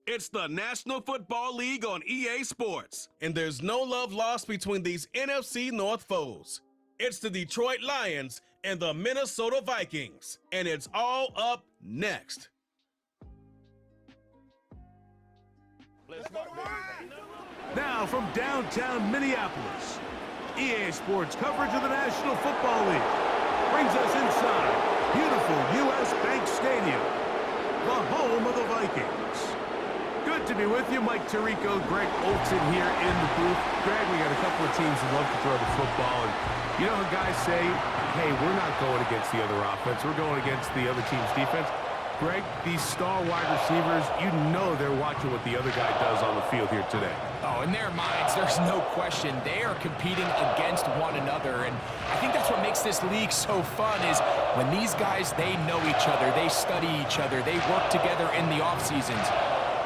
It's the National Football League on EA Sports, and there's no love lost between these NFC North foes. It's the Detroit Lions and the Minnesota Vikings, and it's all up next. Now from downtown Minneapolis, EA Sports coverage of the National Football League brings us inside beautiful U.S. Bank Stadium, the home of the Vikings. Good to be with you, Mike Tirico, Greg Olson here in the booth. Greg, we got a couple of teams that love to throw the football, and you know how guys say, hey, we're not going against the other offense, we're going against the other team's defense. Greg, these star wide receivers, you know they're watching what the other guy does on the field here today. Oh, in their minds, there's no question. They are competing against one another, and I think that's what makes this league so fun is when these guys, they know each other, they study each other, they work together in the off seasons.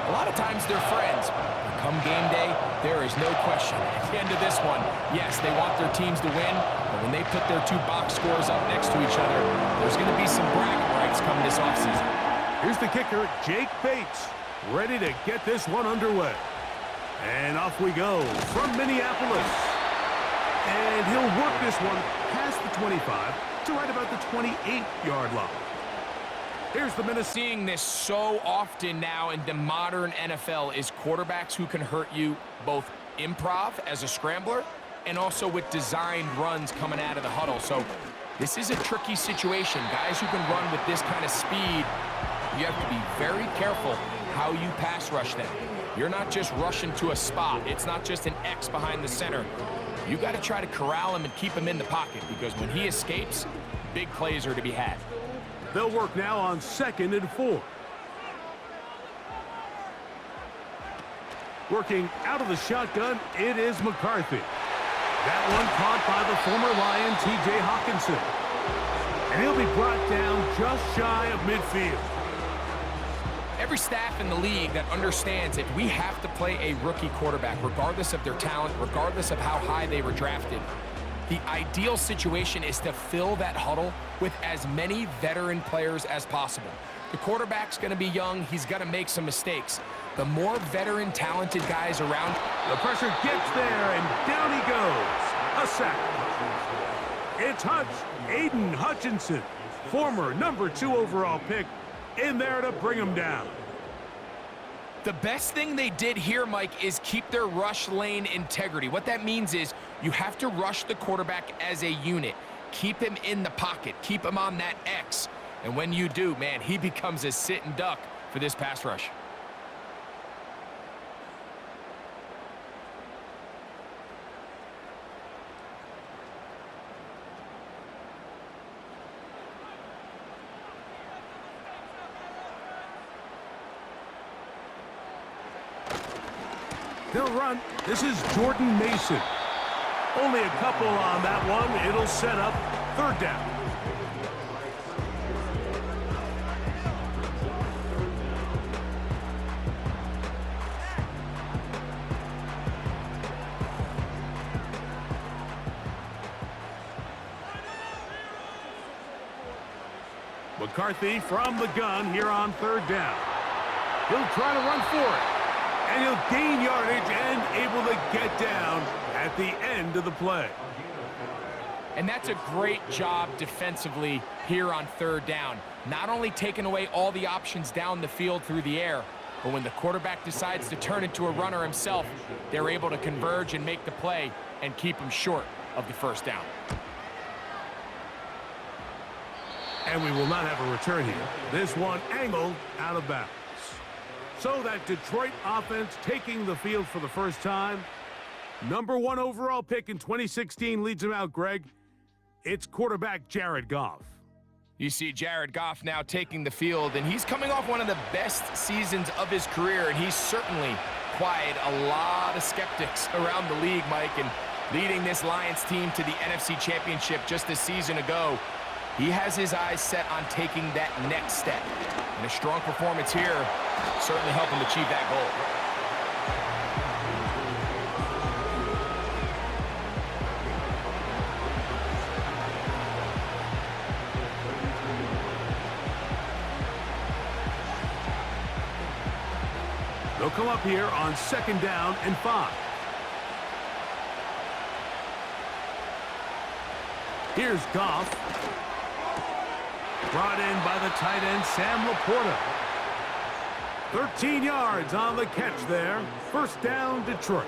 A lot of times they're friends. But come game day, there is no question. At the end of this one, yes, they want their teams to win, but when they put their two box scores up next to each other, there's going to be some bragging rights come this offseason. Here's the kicker, Jake Bates, ready to get this one underway. And off we go from Minneapolis. And he'll work this one past the 25 to right about the 28-yard line. Here's the Minnesota. Seeing this so often now in the modern NFL is quarterbacks who can hurt you both improv as a scrambler and also with designed runs coming out of the huddle. So this is a tricky situation. Guys who can run with this kind of speed, you have to be very careful how you pass rush them. You're not just rushing to a spot. It's not just an X behind the center. You got to try to corral him and keep him in the pocket because when he escapes, big plays are to be had. They'll work now on 2nd and 4. Working out of the shotgun, it is McCarthy. That one caught by the former Lion, T.J. Hawkinson. And he'll be brought down just shy of midfield. Every staff in the league that understands that we have to play a rookie quarterback, regardless of their talent, regardless of how high they were drafted. The ideal situation is to fill that huddle with as many veteran players as possible. The quarterback's going to be young. He's going to make some mistakes. The more veteran, talented guys around. The pressure gets there, and down he goes. A sack. It's Aiden Hutchinson, former number 2 overall pick, in there to bring him down. The best thing they did here, Mike, is keep their rush lane integrity. What that means is you have to rush the quarterback as a unit. Keep him in the pocket. Keep him on that X. And when you do, man, he becomes a sitting duck for this pass rush. They'll run. This is Jordan Mason. Only a couple on that one. It'll set up 3rd down. McCarthy from the gun here on 3rd down. He'll try to run for it. And he'll gain yardage and able to get down at the end of the play. And that's a great job defensively here on 3rd down. Not only taking away all the options down the field through the air, but when the quarterback decides to turn into a runner himself, they're able to converge and make the play and keep him short of the 1st down. And we will not have a return here. This one angled out of bounds. So that Detroit offense taking the field for the first time. Number 1 overall pick in 2016 leads him out, Greg. It's quarterback Jared Goff. You see Jared Goff now taking the field, and he's coming off one of the best seasons of his career, and he's certainly quieted a lot of skeptics around the league, Mike, and leading this Lions team to the NFC Championship just a season ago. He has his eyes set on taking that next step. And a strong performance here certainly help him achieve that goal. They'll come up here on 2nd down and 5. Here's Goff. Brought in by the tight end, Sam Laporta. 13 yards on the catch there. 1st down, Detroit.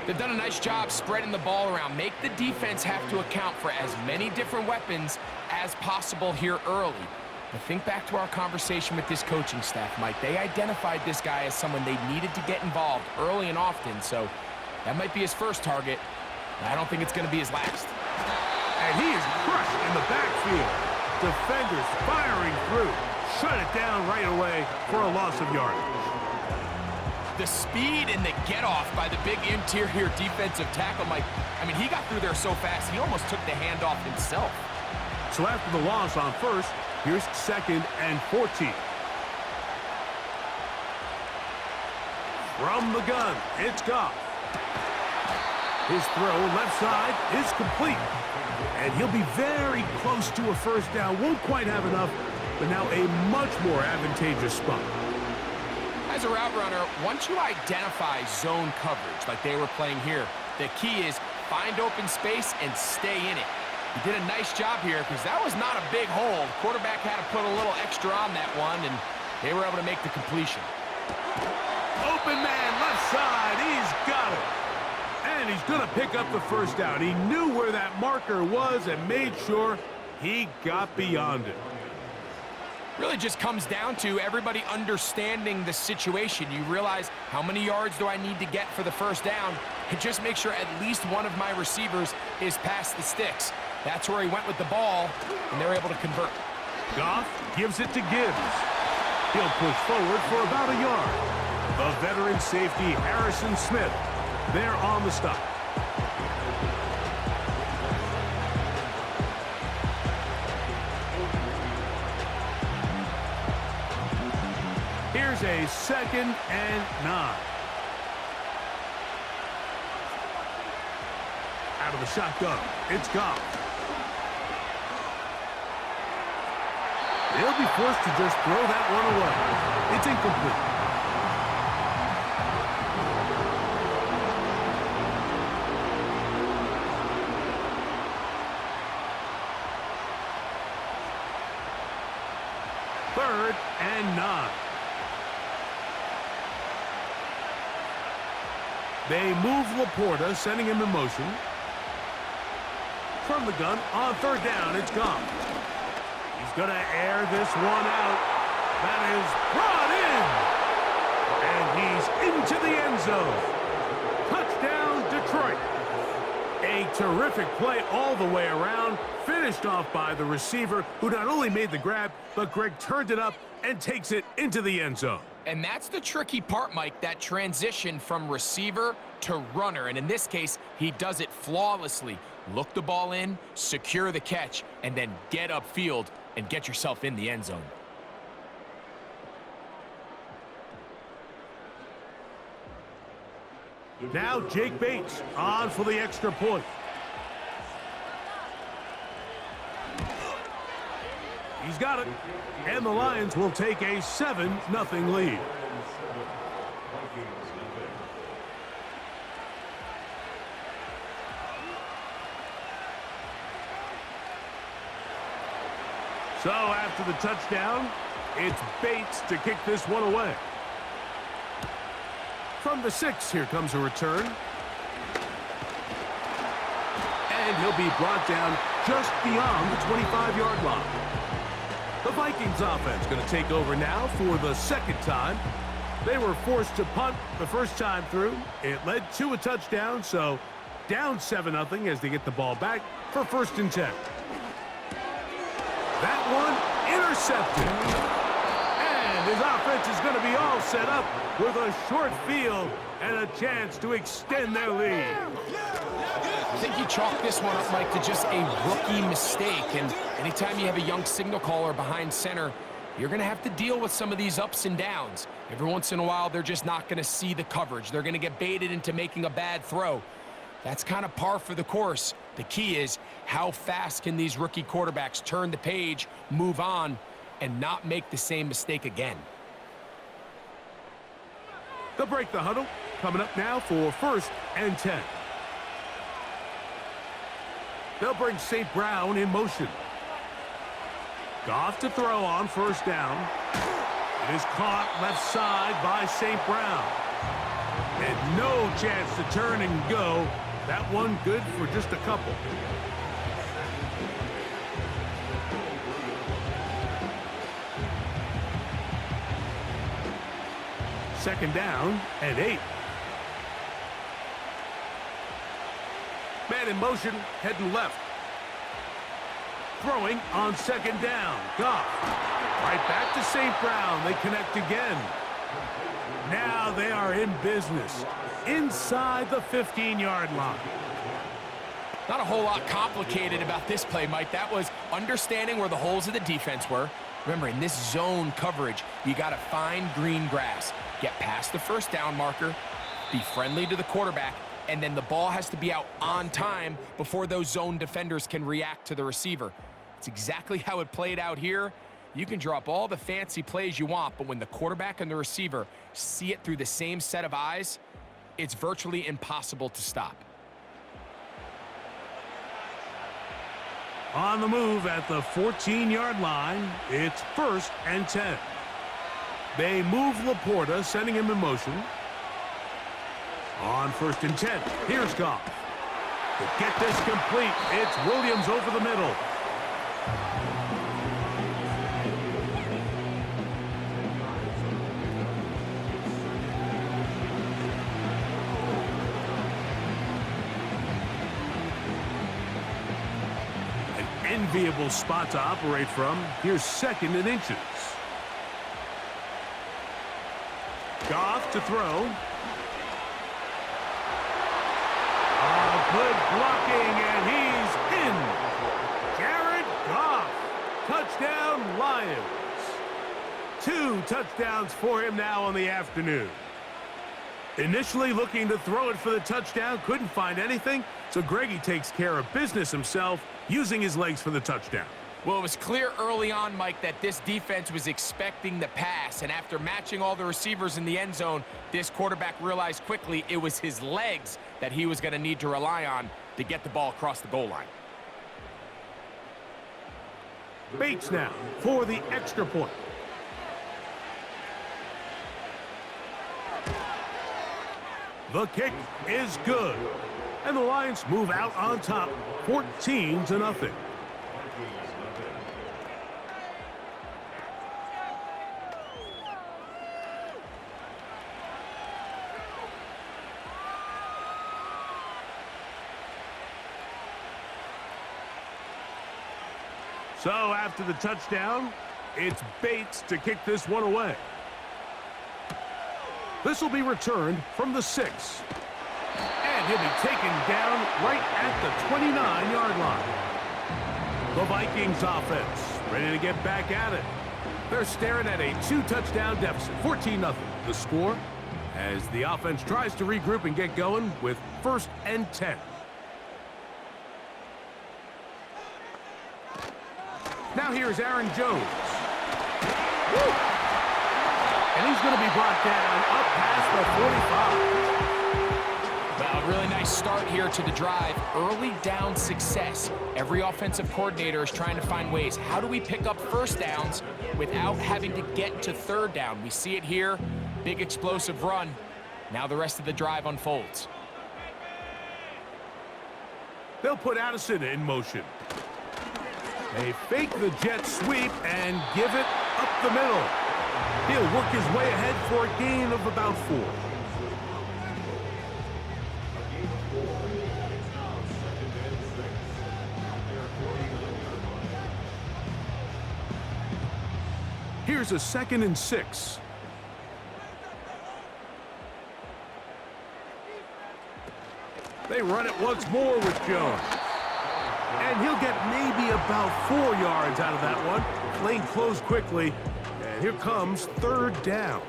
They've done a nice job spreading the ball around. Make the defense have to account for as many different weapons as possible here early. But think back to our conversation with this coaching staff, Mike. They identified this guy as someone they needed to get involved early and often, so that might be his first target. I don't think it's going to be his last. And he is crushed in the backfield. Defenders firing through. Shut it down right away for a loss of yardage. The speed and the get-off by the big interior defensive tackle, Mike. I mean, he got through there so fast, he almost took the handoff himself. So after the loss on 1st, here's 2nd and 14. From the gun, it's Goff. His throw left side is complete. And he'll be very close to a 1st down. Won't quite have enough, but now a much more advantageous spot. As a route runner, once you identify zone coverage like they were playing here, the key is find open space and stay in it. He did a nice job here because that was not a big hole. The quarterback had to put a little extra on that one, and they were able to make the completion. Open man, left side, he's got it. And he's going to pick up the 1st down. He knew where that marker was and made sure he got beyond it. Really just comes down to everybody understanding the situation. You realize how many yards do I need to get for the 1st down, and just make sure at least one of my receivers is past the sticks. That's where he went with the ball, and they're able to convert. Goff gives it to Gibbs. He'll push forward for about a yard. The veteran safety, Harrison Smith, there on the stop. Here's a 2nd and 9. Out of the shotgun, it's Goff. They'll be forced to just throw that one away. It's incomplete. Third and 9. They move Laporta, sending him in motion. From the gun, on 3rd down, it's Goff. He's going to air this one out. That is brought in. And he's into the end zone. Touchdown, Detroit. A terrific play all the way around. Finished off by the receiver, who not only made the grab, but Greg turned it up and takes it into the end zone. And that's the tricky part, Mike, that transition from receiver to runner. And in this case, he does it flawlessly. Look the ball in, secure the catch, and then get upfield and get yourself in the end zone. Now Jake Bates on for the extra point. He's got it. And the Lions will take a 7-0 lead. So after the touchdown, it's Bates to kick this one away. From the 6, here comes a return. And he'll be brought down just beyond the 25-yard line. The Vikings offense going to take over now for the 2nd time. They were forced to punt the 1st time through. It led to a touchdown, so down 7-0 as they get the ball back for 1st and 10. That one intercepted. And his offense is going to be all set up with a short field and a chance to extend their lead. I think you chalk this one up, Mike, to just a rookie mistake. And anytime you have a young signal caller behind center, you're going to have to deal with some of these ups and downs. Every once in a while, they're just not going to see the coverage. They're going to get baited into making a bad throw. That's kind of par for the course. The key is how fast can these rookie quarterbacks turn the page, move on, and not make the same mistake again. They'll break the huddle. Coming up now for 1st and 10. They'll bring St. Brown in motion. Goff to throw on 1st down. It is caught left side by St. Brown. And no chance to turn and go. That one good for just a couple. Second down and 8. Man in motion, heading left. Throwing on 2nd down. Goff. Right back to St. Brown. They connect again. Now they are in business. Inside the 15-yard line. Not a whole lot complicated about this play, Mike. That was understanding where the holes of the defense were. Remember, in this zone coverage, you got to find green grass. Get past the 1st down marker, be friendly to the quarterback, and then the ball has to be out on time before those zone defenders can react to the receiver. It's exactly how it played out here. You can draw up all the fancy plays you want, but when the quarterback and the receiver see it through the same set of eyes, it's virtually impossible to stop. On the move at the 14-yard line, it's 1st and 10. They move Laporta, sending him in motion. On 1st and 10, here's Goff. To get this complete, it's Williams over the middle. An enviable spot to operate from. Here's 2nd and inches. Goff to throw. Good blocking, and he's in. Jared Goff. Touchdown, Lions. 2 touchdowns for him now on the afternoon. Initially looking to throw it for the touchdown, couldn't find anything, so Greggy takes care of business himself, using his legs for the touchdown. Well, it was clear early on, Mike, that this defense was expecting the pass, and after matching all the receivers in the end zone, this quarterback realized quickly it was his legs that he was going to need to rely on to get the ball across the goal line. Bates now for the extra point. The kick is good, and the Lions move out on top, 14-0. So after the touchdown, it's Bates to kick this one away. This will be returned from the 6. And he'll be taken down right at the 29-yard line. The Vikings offense ready to get back at it. They're staring at a 2-touchdown deficit, 14-0. The score as the offense tries to regroup and get going with 1st and 10. Now here's Aaron Jones. Woo! And he's going to be brought down up past the 45. Well, a really nice start here to the drive. Early down success. Every offensive coordinator is trying to find ways. How do we pick up 1st downs without having to get to 3rd down? We see it here. Big explosive run. Now the rest of the drive unfolds. They'll put Addison in motion. They fake the jet sweep and give it up the middle. He'll work his way ahead for a gain of about 4. Here's a 2nd and 6. They run it once more with Jones. And he'll get maybe about 4 yards out of that one. Playing close quickly. And here comes 3rd down.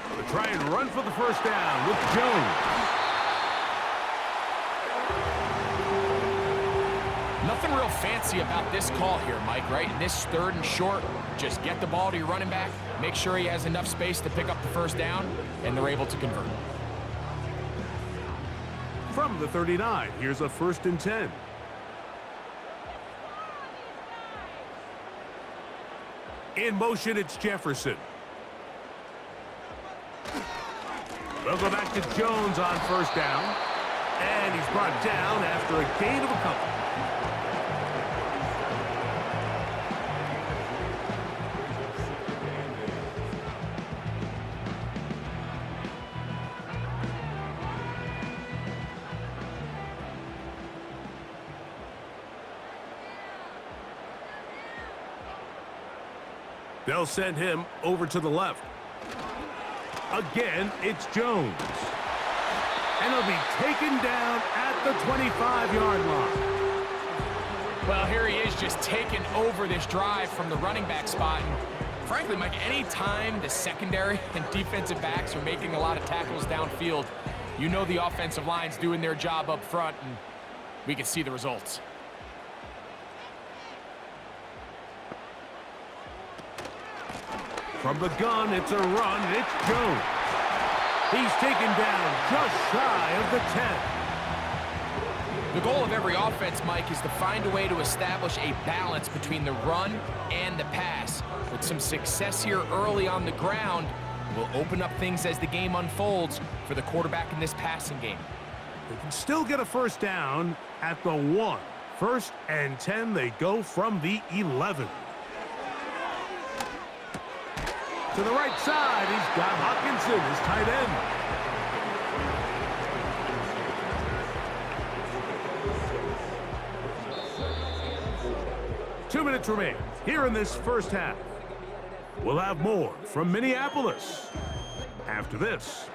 They'll try and run for the 1st down with Jones. nothing real fancy about this call here, Mike, right? In this 3rd and short, just get the ball to your running back, make sure he has enough space to pick up the first down, and they're able to convert. From the 39, here's a 1st and 10. In motion, it's Jefferson. They'll go back to Jones on 1st down. And he's brought down after a gain of a couple. They'll send him over to the left. Again, it's Jones. And he'll be taken down at the 25-yard line. Well, here he is just taking over this drive from the running back spot. And frankly, Mike, any time the secondary and defensive backs are making a lot of tackles downfield, you know the offensive line's doing their job up front, and we can see the results. From the gun, it's a run, and it's Jones. He's taken down just shy of the 10. The goal of every offense, Mike, is to find a way to establish a balance between the run and the pass. With some success here early on the ground, will open up things as the game unfolds for the quarterback in this passing game. They can still get a 1st down at the 1. 1st and 10, they go from the 11. To the right side, he's got Hawkinson, his tight end. 2 minutes remain here in this 1st half. We'll have more from Minneapolis after this.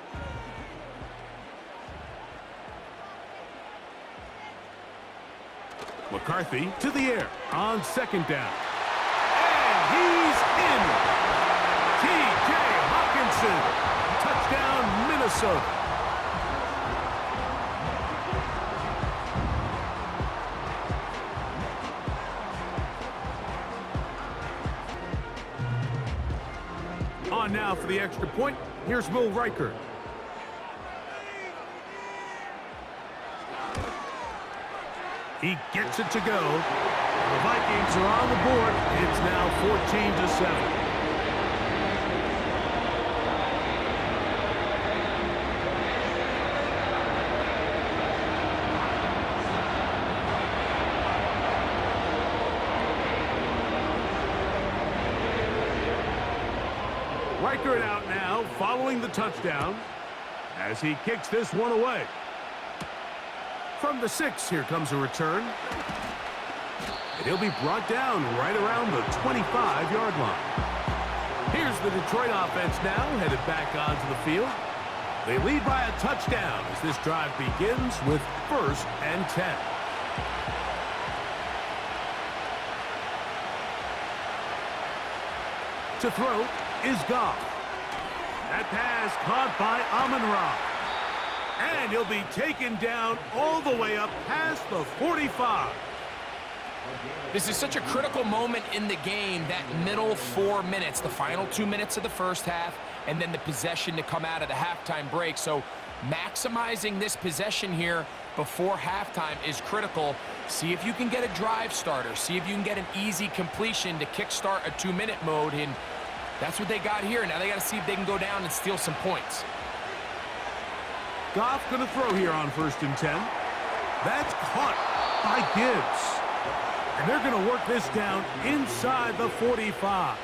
McCarthy to the air on 2nd down. And he's in. T.J. Hawkinson, touchdown, Minnesota. On now for the extra point, here's Will Riker. He gets it to go. The Vikings are on the board. It's now 14-7. Riker out now, following the touchdown, as he kicks this one away. From the 6, here comes a return. And he'll be brought down right around the 25-yard line. Here's the Detroit offense now, headed back onto the field. They lead by a touchdown as this drive begins with 1st and 10. To throw is Goff. That pass caught by Amon-Ra. And he'll be taken down all the way up past the 45. This is such a critical moment in the game, that middle 4 minutes, the final 2 minutes of the 1st half, and then the possession to come out of the halftime break. So maximizing this possession here before halftime is critical. See if you can get a drive starter. See if you can get an easy completion to kickstart a 2-minute mode, and that's what they got here. Now they got to see if they can go down and steal some points. Goff going to throw here on 1st and 10. That's caught by Gibbs. And they're going to work this down inside the 45.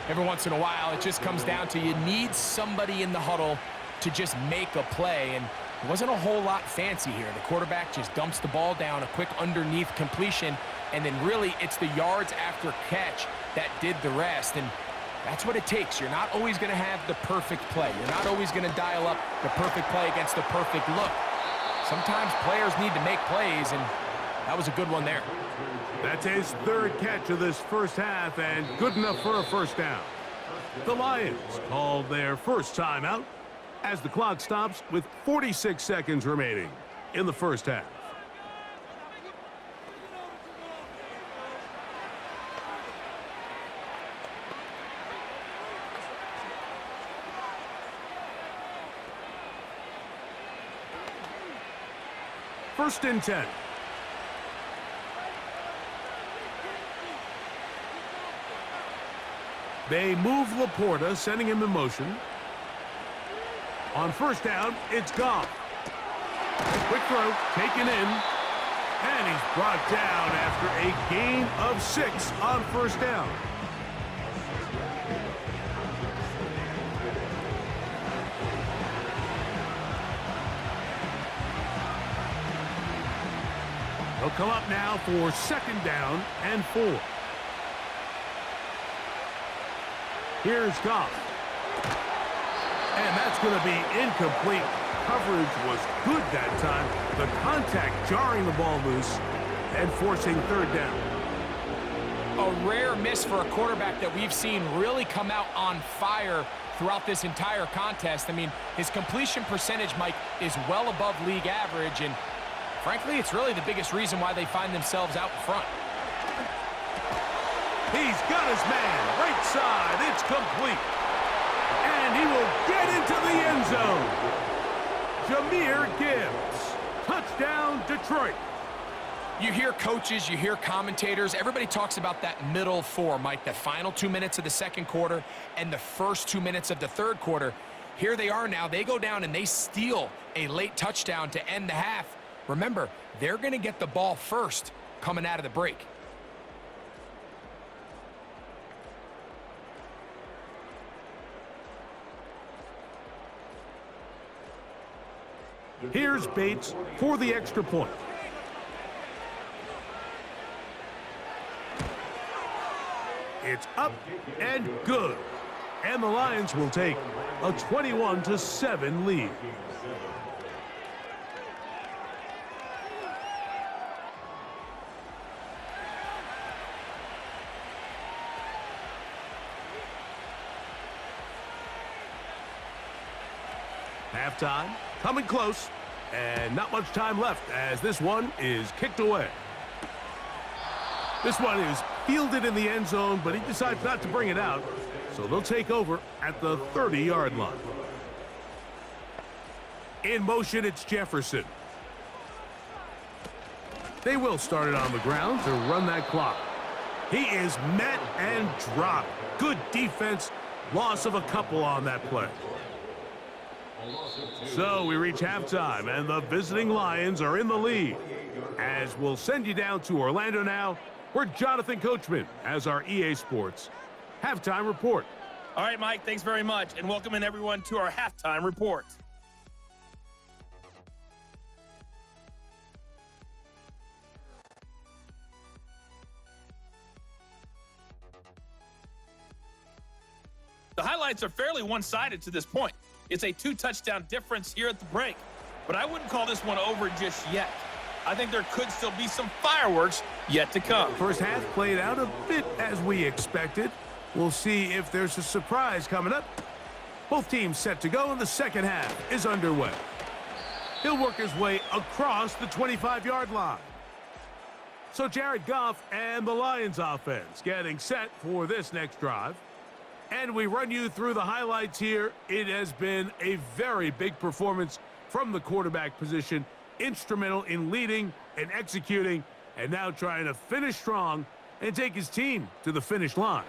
Every once in a while, it just comes down to you need somebody in the huddle to just make a play. And it wasn't a whole lot fancy here. The quarterback just dumps the ball down, a quick underneath completion, and then really it's the yards after catch that did the rest. And that's what it takes. You're not always going to have the perfect play. You're not always going to dial up the perfect play against the perfect look. Sometimes players need to make plays, and that was a good one there. That's his 3rd catch of this 1st half, and good enough for a 1st down. The Lions called their first timeout as the clock stops with 46 seconds remaining in the 1st half. First and 10. They move Laporta, sending him in motion. On first down, it's Goff. Quick throw, taken in. And he's brought down after a gain of 6 on first down. He'll come up now for second down and 4. Here's Goff. And that's going to be incomplete. Coverage was good that time. The contact jarring the ball loose and forcing third down. A rare miss for a quarterback that we've seen really come out on fire throughout this entire contest. I mean, his completion percentage, Mike, is well above league average, and frankly, it's really the biggest reason why they find themselves out in front. He's got his man, right side, it's complete. And he will get into the end zone. Jahmyr Gibbs, touchdown Detroit. You hear coaches, you hear commentators, everybody talks about that middle 4, Mike, the final 2 minutes of the second quarter and the first 2 minutes of the third quarter. Here they are now, they go down and they steal a late touchdown to end the half. Remember, they're going to get the ball first coming out of the break. Here's Bates for the extra point. It's up and good. And the Lions will take a 21-7 lead. Halftime, coming close, and not much time left as this one is kicked away. This one is fielded in the end zone, but he decides not to bring it out, so they'll take over at the 30-yard line. In motion, it's Jefferson. They will start it on the ground to run that clock. He is met and dropped. Good defense, loss of a couple on that play. So we reach halftime, and the visiting Lions are in the lead. As we'll send you down to Orlando now, where Jonathan Coachman has our EA Sports halftime report. All right, Mike, thanks very much, and welcome in everyone to our halftime report. The highlights are fairly one-sided to this point. It's a 2-touchdown difference here at the break, but I wouldn't call this one over just yet. I think there could still be some fireworks yet to come. First half played out a bit as we expected. We'll see if there's a surprise coming up. Both teams set to go, and the second half is underway. He'll work his way across the 25-yard line. So Jared Goff and the Lions offense getting set for this next drive. And we run you through the highlights here. It has been a very big performance from the quarterback position. Instrumental in leading and executing, and now trying to finish strong and take his team to the finish line.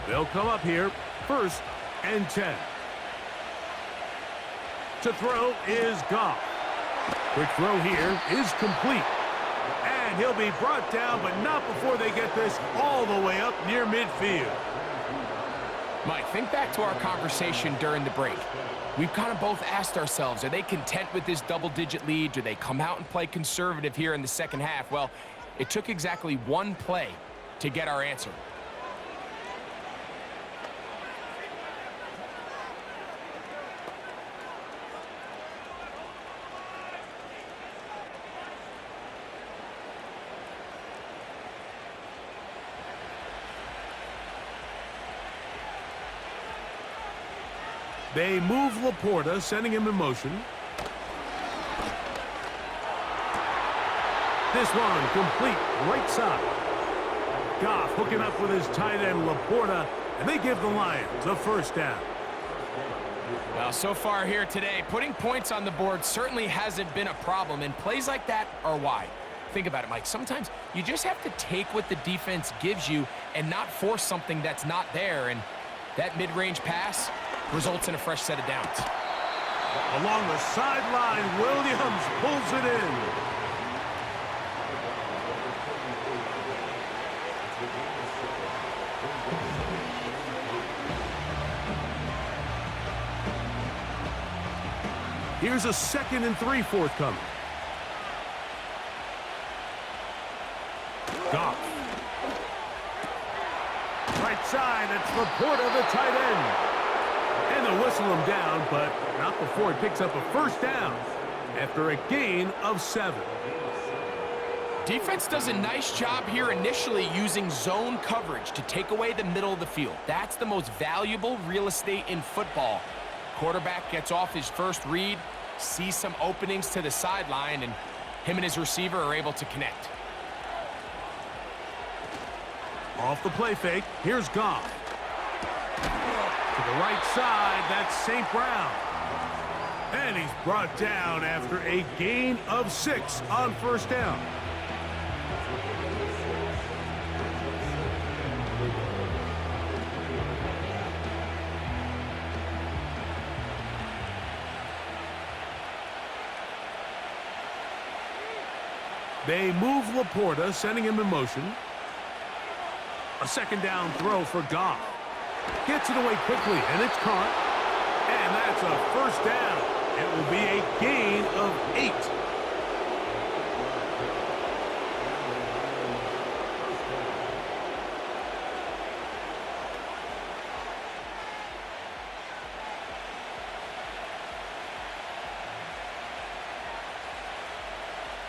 They'll come up here, first and 10. To throw is Goff. Quick throw here is complete. And he'll be brought down, but not before they get this all the way up near midfield. Mike, think back to our conversation during the break. We've kind of both asked ourselves, are they content with this double-digit lead? Do they come out and play conservative here in the second half? Well, it took exactly one play to get our answer. They move Laporta, sending him in motion. This one complete right side. Goff hooking up with his tight end Laporta, and they give the Lions a first down. Well, so far here today, putting points on the board certainly hasn't been a problem, and plays like that are why. Think about it, Mike. Sometimes you just have to take what the defense gives you and not force something that's not there, and that mid-range pass results in a fresh set of downs. Along the sideline, Williams pulls it in. Here's a 2nd and 3 forthcoming. Goff. Right side, it's Laporta, the tight end. And they'll whistle him down, but not before he picks up a first down after a gain of 7. Defense does a nice job here initially using zone coverage to take away the middle of the field. That's the most valuable real estate in football. Quarterback gets off his first read, sees some openings to the sideline, and him and his receiver are able to connect. Off the play fake, here's Goff. To the right side, that's St. Brown. And he's brought down after a gain of 6 on first down. They move Laporta, sending him in motion. A 2nd down throw for Goff. Gets it away quickly, and it's caught. And that's a first down. It will be a gain of 8.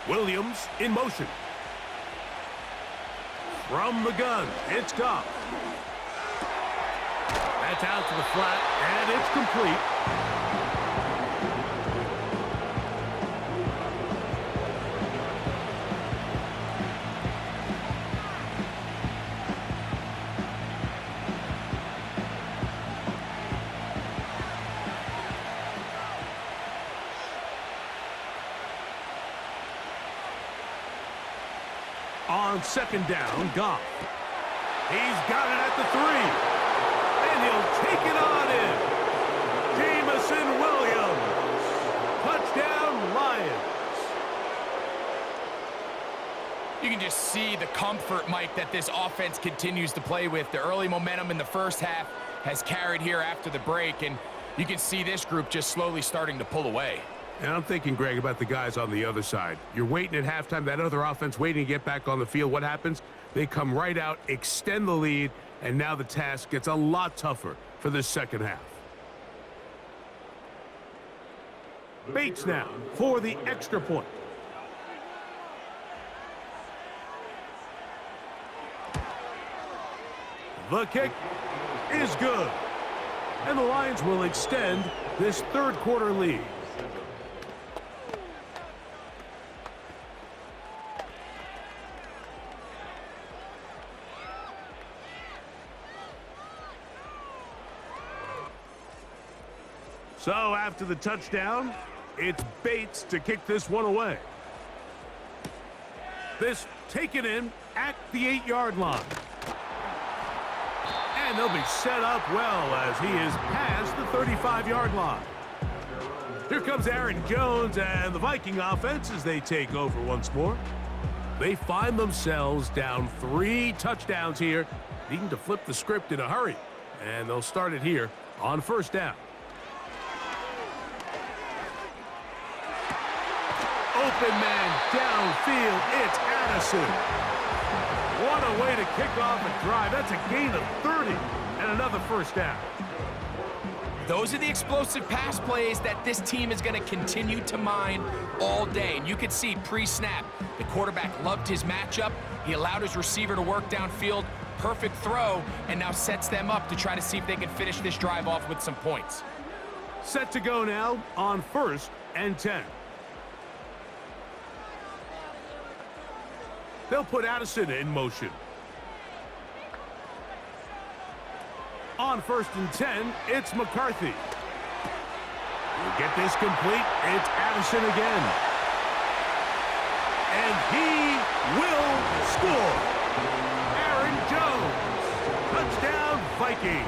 Williams in motion. From the gun, it's Goff. That's out to the flat, and it's complete. On 2nd down, Goff. He's got it at the 3. And he'll take it on in. Jamison Williams. Touchdown, Lions. You can just see the comfort, Mike, that this offense continues to play with. The early momentum in the first half has carried here after the break, and you can see this group just slowly starting to pull away. And I'm thinking, Greg, about the guys on the other side. You're waiting at halftime, that other offense waiting to get back on the field. What happens? They come right out, extend the lead, and now the task gets a lot tougher for this second half. Bates now for the extra point. The kick is good. And the Lions will extend this third quarter lead. So after the touchdown, it's Bates to kick this one away. This taken in at the 8-yard line. And they'll be set up well as he is past the 35-yard line. Here comes Aaron Jones and the Viking offense as they take over once more. They find themselves down 3 touchdowns here, needing to flip the script in a hurry. And they'll start it here on first down. Open man downfield, it's Addison. What a way to kick off a drive. That's a gain of 30 and another first down. Those are the explosive pass plays that this team is going to continue to mine all day. And you could see pre-snap, the quarterback loved his matchup. He allowed his receiver to work downfield. Perfect throw, and now sets them up to try to see if they can finish this drive off with some points. Set to go now on 1st and 10. They'll put Addison in motion. On 1st and 10, it's McCarthy. To get this complete, it's Addison again. And he will score. Aaron Jones. Touchdown, Vikings.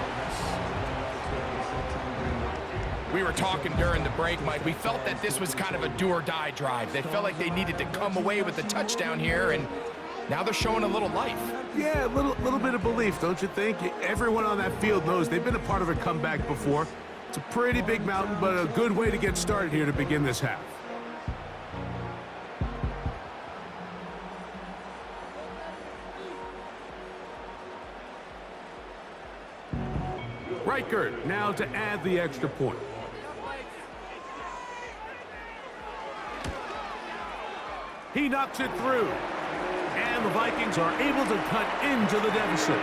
We were talking during the break, Mike. We felt that this was kind of a do-or-die drive. They felt like they needed to come away with the touchdown here, and now they're showing a little life. Yeah, a little bit of belief, don't you think? Everyone on that field knows they've been a part of a comeback before. It's a pretty big mountain, but a good way to get started here to begin this half. Reichert now to add the extra point. He knocks it through. And the Vikings are able to cut into the deficit.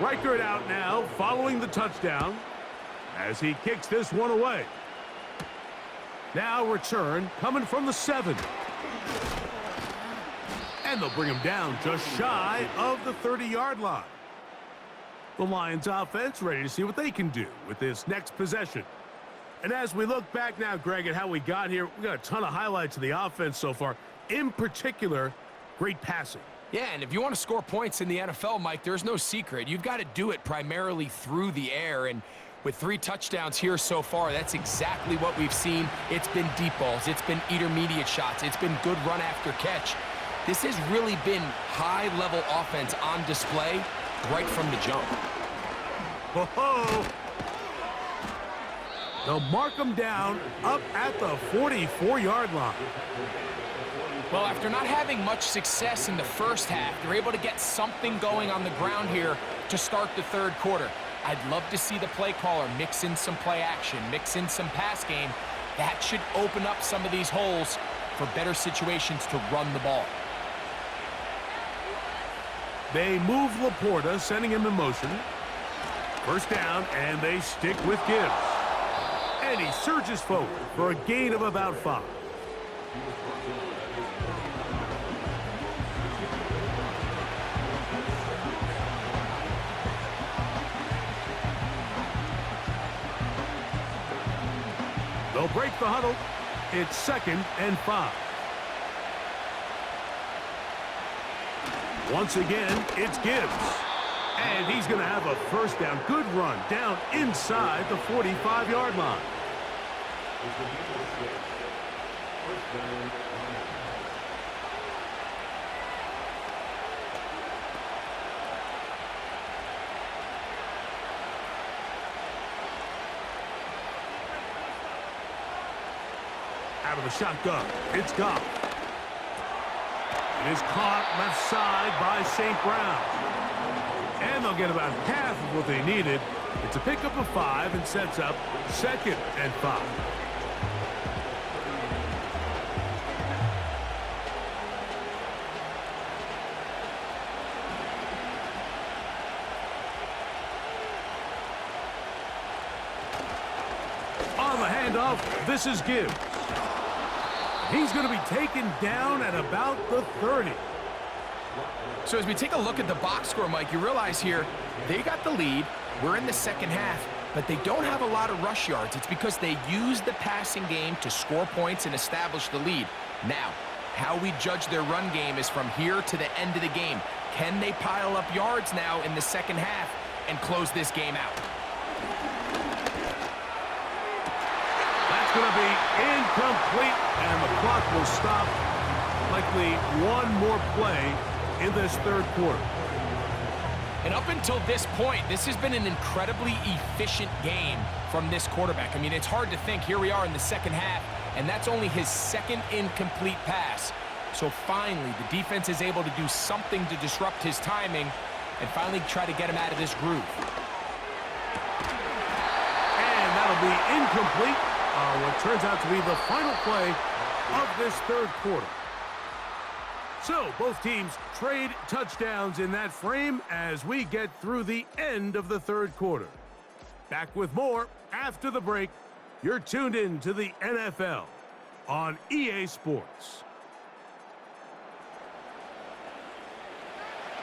Reichert out now, following the touchdown, as he kicks this one away. Now return, coming from the 7. And they'll bring him down just shy of the 30-yard line. The Lions offense ready to see what they can do with this next possession. And as we look back now, Greg, at how we got here, we got a ton of highlights of the offense so far. In particular, great passing. Yeah, and if you want to score points in the NFL, Mike, there's no secret. You've got to do it primarily through the air, and with 3 touchdowns here so far, that's exactly what we've seen. It's been deep balls. It's been intermediate shots. It's been good run after catch. This has really been high-level offense on display right from the jump. Whoa! They'll mark them down up at the 44-yard line. Well, after not having much success in the first half, they're able to get something going on the ground here to start the third quarter. I'd love to see the play caller mix in some play action, mix in some pass game. That should open up some of these holes for better situations to run the ball. They move Laporta, sending him in motion. First down, and they stick with Gibbs. And he surges forward for a gain of about 5. They'll break the huddle. It's 2nd and 5. Once again, it's Gibbs. And he's going to have a first down. Good run down inside the 45-yard line. Out of the shotgun, it's Goff. It is caught left side by St. Brown. And they'll get about half of what they needed. It's a pickup of 5 and sets up 2nd and 5. On the handoff, this is Gibbs. He's going to be taken down at about the 30. So as we take a look at the box score, Mike, you realize here they got the lead. We're in the second half, but they don't have a lot of rush yards. It's because they use the passing game to score points and establish the lead. Now, how we judge their run game is from here to the end of the game. Can they pile up yards now in the second half and close this game out? That's going to be incomplete, and the clock will stop. Likely one more play in this third quarter. And up until this point, this has been an incredibly efficient game from this quarterback. I mean, it's hard to think. Here we are in the second half, and that's only his 2nd incomplete pass. So finally, the defense is able to do something to disrupt his timing and finally try to get him out of this groove. And that'll be incomplete. What turns out to be the final play of this third quarter. So both teams trade touchdowns in that frame as we get through the end of the third quarter. Back with more after the break. You're tuned in to the NFL on EA Sports.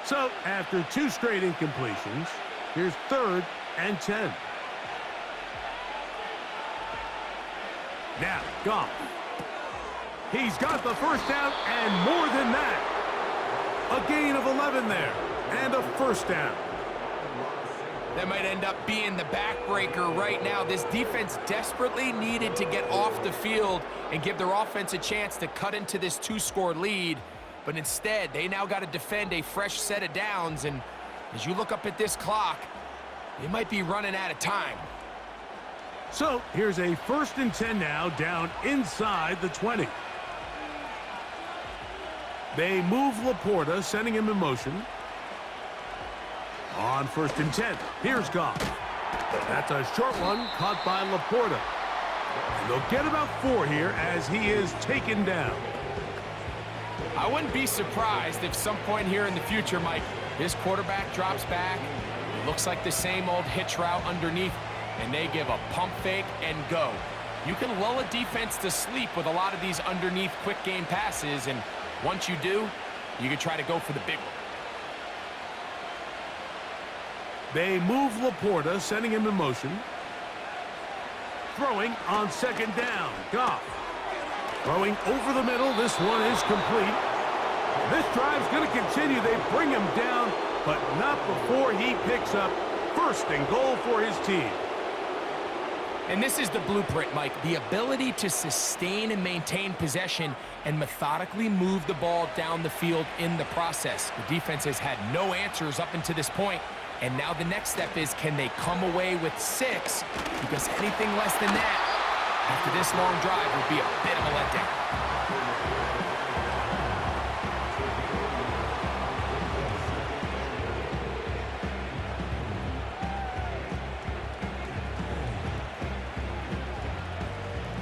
So, after 2 straight incompletions, here's 3rd and 10. Now, Goff. He's got the first down and more than that. A gain of 11 there and a first down. That might end up being the backbreaker right now. This defense desperately needed to get off the field and give their offense a chance to cut into this 2-score lead. But instead, they now got to defend a fresh set of downs. And as you look up at this clock, they might be running out of time. So here's a 1st and 10 now, down inside the 20. They move Laporta, sending him in motion. On 1st and 10, here's Goff. That's a short one caught by Laporta. And they'll get about 4 here as he is taken down. I wouldn't be surprised if some point here in the future, Mike, this quarterback drops back. It looks like the same old hitch route underneath, and they give a pump fake and go. You can lull a defense to sleep with a lot of these underneath quick game passes, and once you do, you can try to go for the big one. They move Laporta, sending him in motion. Throwing on 2nd down, Goff. Throwing over the middle, this one is complete. This drive's going to continue. They bring him down, but not before he picks up 1st and goal for his team. And this is the blueprint, Mike. The ability to sustain and maintain possession and methodically move the ball down the field in the process. The defense has had no answers up until this point, and now the next step is, can they come away with 6? Because anything less than that after this long drive would be a bit of a letdown.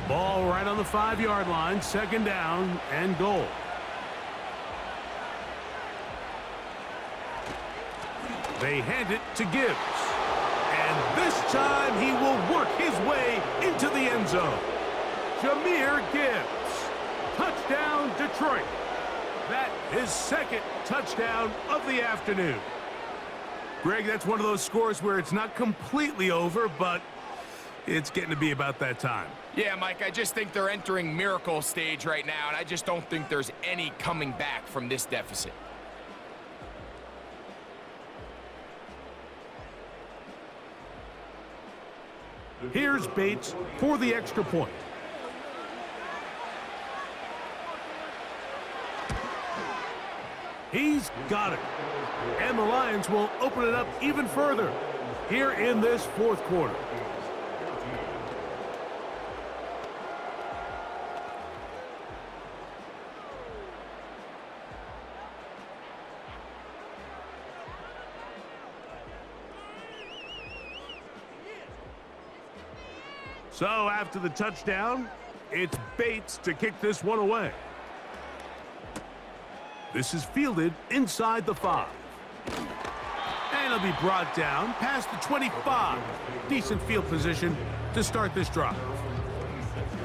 Ball right on the 5-yard line, 2nd down and goal. They hand it to Gibbs. And this time he will work his way into the end zone. Jahmyr Gibbs. Touchdown, Detroit. That is 2nd touchdown of the afternoon. Greg, that's one of those scores where it's not completely over, but it's getting to be about that time. Yeah, Mike, I just think they're entering miracle stage right now, and I just don't think there's any coming back from this deficit. Here's Bates for the extra point. He's got it. And the Lions will open it up even further here in this 4th quarter. So after the touchdown, it's Bates to kick this one away. This is fielded inside the 5. And it'll be brought down past the 25. Decent field position to start this drive.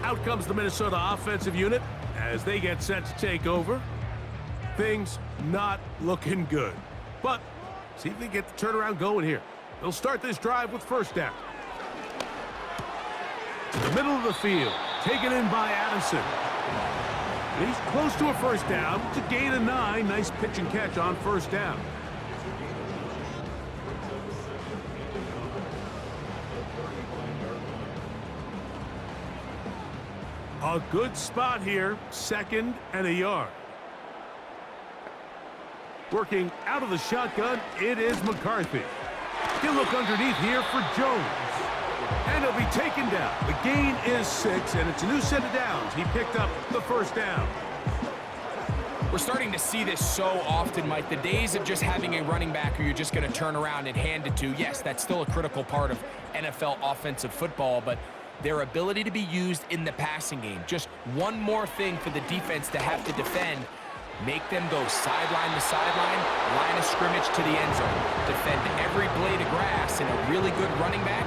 Out comes the Minnesota offensive unit as they get set to take over. Things not looking good. But see if they get the turnaround going here. They'll start this drive with 1st down. To the middle of the field, taken in by Addison. He's close to a 1st down to gain a 9. Nice pitch and catch on 1st down. A good spot here, 2nd and a yard. Working out of the shotgun, it is McCarthy. He'll look underneath here for Jones. And he'll be taken down. The gain is 6, and it's a new set of downs. He picked up the 1st down. We're starting to see this so often, Mike. The days of just having a running back who you're just going to turn around and hand it to, yes, that's still a critical part of NFL offensive football, but their ability to be used in the passing game, just one more thing for the defense to have to defend, make them go sideline to sideline, line of scrimmage to the end zone, defend every blade of grass, and a really good running back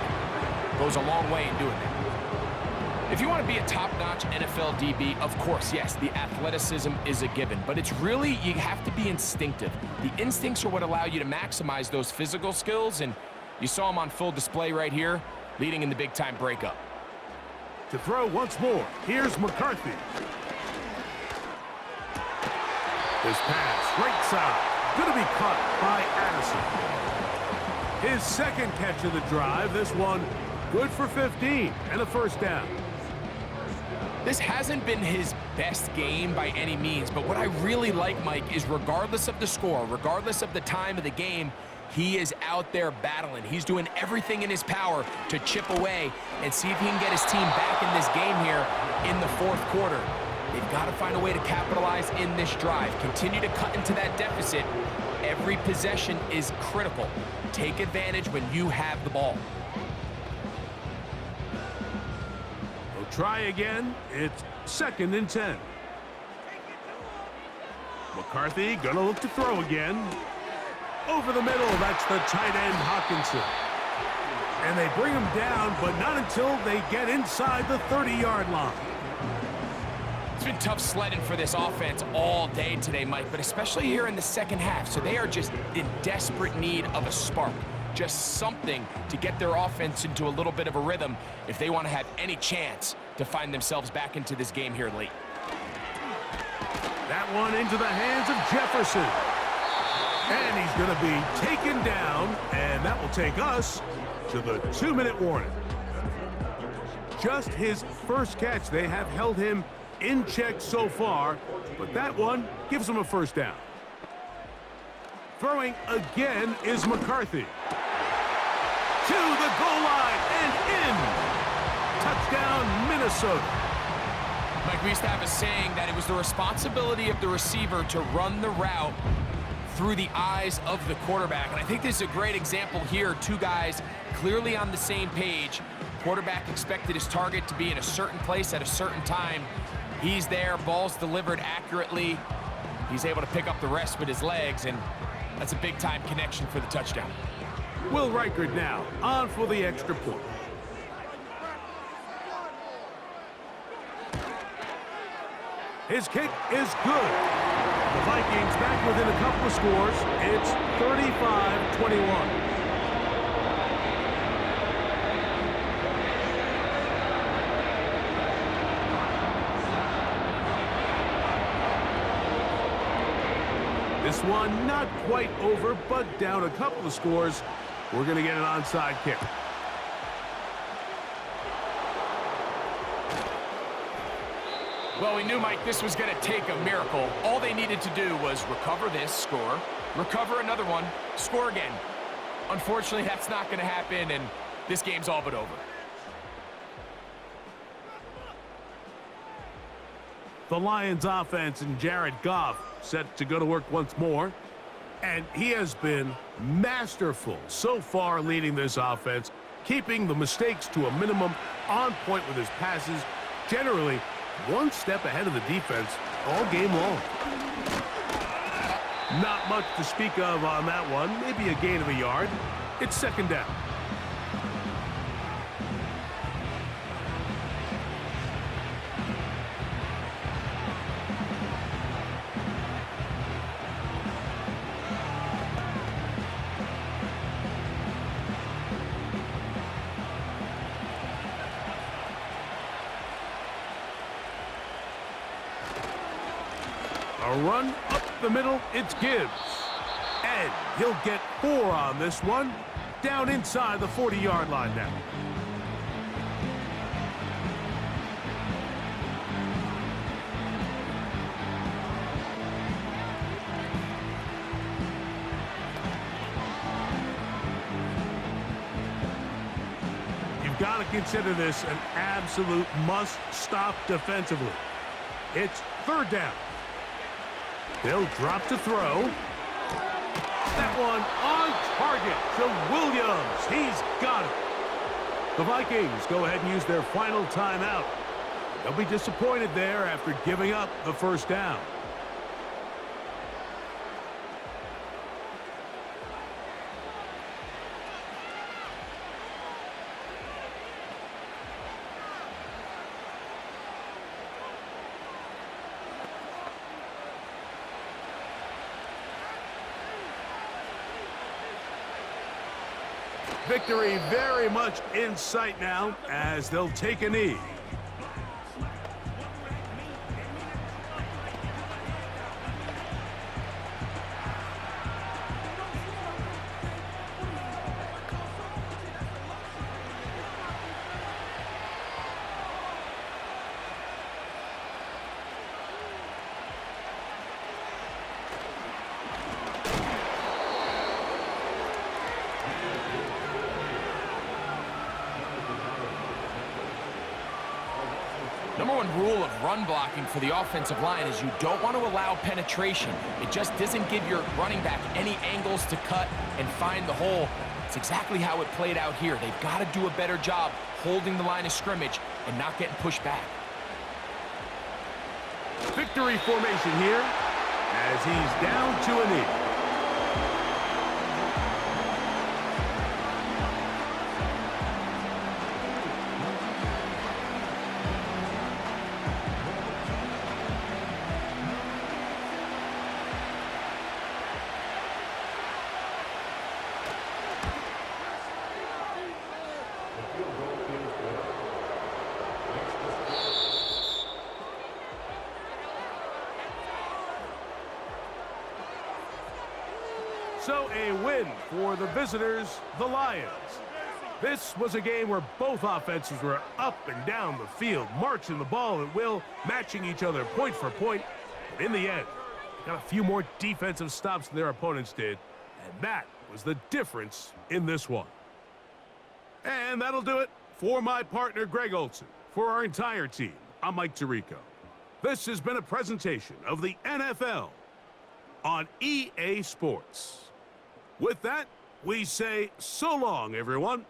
goes a long way in doing that. If you want to be a top-notch NFL DB, of course, yes, the athleticism is a given, but it's really, you have to be instinctive. The instincts are what allow you to maximize those physical skills, and you saw them on full display right here, leading in the big-time breakup. To throw once more, here's McCarthy. This pass, right side, going to be caught by Addison. His second catch of the drive, this one good for 15 and a first down. This hasn't been his best game by any means, but what I really like, Mike, is regardless of the score, regardless of the time of the game, he is out there battling. He's doing everything in his power to chip away and see if he can get his team back in this game here in the fourth quarter. They've got to find a way to capitalize in this drive. Continue to cut into that deficit. Every possession is critical. Take advantage when you have the ball. They'll try again. It's 2nd and 10. McCarthy gonna look to throw again. Over the middle, that's the tight end Hawkinson. And they bring him down, but not until they get inside the 30-yard line. It's been tough sledding for this offense all day today, Mike, but especially here in the second half. So they are just in desperate need of a spark, just something to get their offense into a little bit of a rhythm if they want to have any chance to find themselves back into this game here late. That one into the hands of Jefferson. And he's going to be taken down, and that will take us to the 2-minute warning. Just his first catch. They have held him in check so far, but that one gives him a first down. Throwing again is McCarthy. To the goal line and in. Touchdown, Minnesota. Mike, we used to have a saying that it was the responsibility of the receiver to run the route through the eyes of the quarterback. And I think this is a great example here. Two guys clearly on the same page. Quarterback expected his target to be in a certain place at a certain time. He's there, ball's delivered accurately. He's able to pick up the rest with his legs, and that's a big-time connection for the touchdown. Will Reichard now on for the extra point. His kick is good. The Vikings back within a couple of scores. It's 35-21. This one not quite over, but down a couple of scores. We're going to get an onside kick. Well, we knew, Mike, this was going to take a miracle. All they needed to do was recover this, score, recover another one, score again. Unfortunately, that's not going to happen, and this game's all but over. The Lions offense and Jared Goff set to go to work once more. And he has been masterful so far leading this offense, keeping the mistakes to a minimum, on point with his passes, generally one step ahead of the defense all game long. Not much to speak of on that one, maybe a gain of a yard. It's 2nd down. A run up the middle, it's Gibbs. And he'll get 4 on this one. Down inside the 40-yard line now. You've got to consider this an absolute must-stop defensively. It's 3rd down. They'll drop to throw. That one on target to Williams. He's got it. The Vikings go ahead and use their final timeout. They'll be disappointed there after giving up the first down. Victory very much in sight now as they'll take a knee. Number one rule of run blocking for the offensive line is you don't want to allow penetration. It just doesn't give your running back any angles to cut and find the hole. It's exactly how it played out here. They've got to do a better job holding the line of scrimmage and not getting pushed back. Victory formation here as he's down to a knee. So a win for the visitors, the Lions. This was a game where both offenses were up and down the field, marching the ball at will, matching each other point for point. But in the end, got a few more defensive stops than their opponents did, and that was the difference in this one. And that'll do it for my partner, Greg Olson. For our entire team, I'm Mike Tirico. This has been a presentation of the NFL on EA Sports. With that, we say so long, everyone.